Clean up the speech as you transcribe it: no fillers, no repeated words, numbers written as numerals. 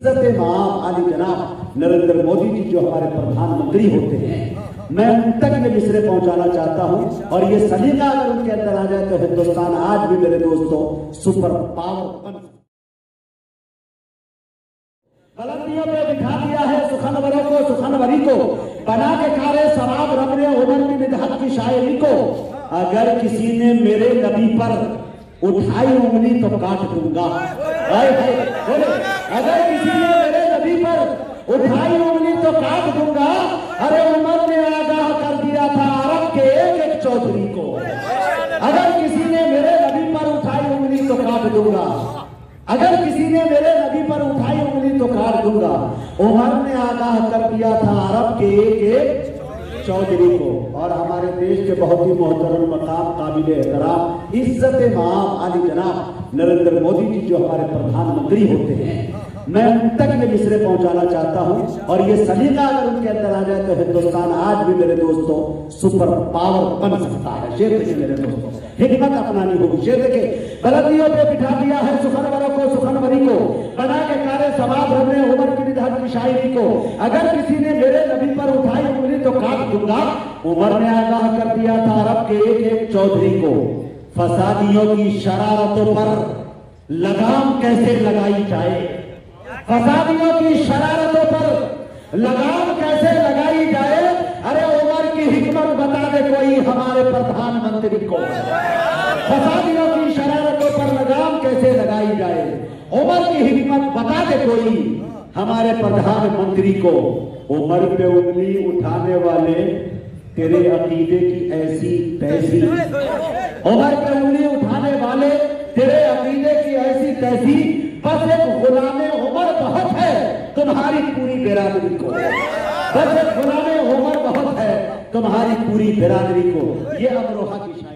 आली जनाब नरेंद्र मोदी जी जो हमारे प्रधानमंत्री होते हैं, मैं उन तक ये मिसरे पहुंचाना चाहता हूं। और ये सलीका अगर उनके अंदर आ जाए तो हिंदुस्तान आज भी मेरे दोस्तों सुपर पावर बन बुलंदियों पे बिठा दिया है सुखनवरों को, सुखनवरी को बना के कारे सवाब रबने उमर की निदहत की शायरी को। अगर किसी ने मेरे नबी पर उठाई उंगली तो काट दूंगा। अगर किसी ने मेरे नबी पर उठाई उंगली तो काट दूंगा। अरे उमर ने आगाह कर दिया था अरब के एक एक चौधरी को। अगर किसी ने मेरे नबी पर उठाई उंगली तो काट दूंगा। अगर किसी ने मेरे नबी पर उठाई उंगली तो काट दूंगा। उमर ने आगाह कर दिया था अरब के एक एक चौधरी को। और हमारे देश के बहुत ही मोहतरम मकाम काबिल एहतराम इज्जत माम आली जनाब नरेंद्र मोदी जी जो हमारे प्रधानमंत्री होते हैं, मैं उन तक ये मिसरे पहुंचाना चाहता हूं। और ये सलीका अगर उनके अंदर आ जाए तो हिंदुस्तान आज भी मेरे दोस्तों सुपर पावर बन सकता है। शेर देखिए मेरे दोस्तों, हिकमत अपनानी होगी। शेर देखिए, बुलंदियों पे बिठा दिया है सुखनवरों को, सुखनवरी को बना के कारे सवाब रबने उमर की निदहत की शायरी को। अगर किसी ने मेरे नबी पर उठाई उंगली तो काट दूंगा। उमर ने आगाह कर दिया था अरब के एक एक चौधरी को। फसादियों की शरारतों पर लगाम कैसे लगाई जाए। फसादियों की शरारतों पर लगाम कैसे लगाई जाए। अरे उमर की हिकमत बता दे कोई हमारे प्रधानमंत्री को। फसादियों की शरारतों पर लगाम कैसे लगाई जाए। उमर की हिकमत बता दे कोई हमारे प्रधानमंत्री को। उमर पे उंगली उठाने वाले तेरे अकीदे की ऐसी तैसी। उमर पे उंगली उठाने वाले तेरे अकीदे की ऐसी तैसी। बस एक गुलामे उमर बहुत है तुम्हारी पूरी बिरादरी को। बस एक गुलामे उमर बहुत है तुम्हारी पूरी बिरादरी को। ये अमरोहा की शायरी।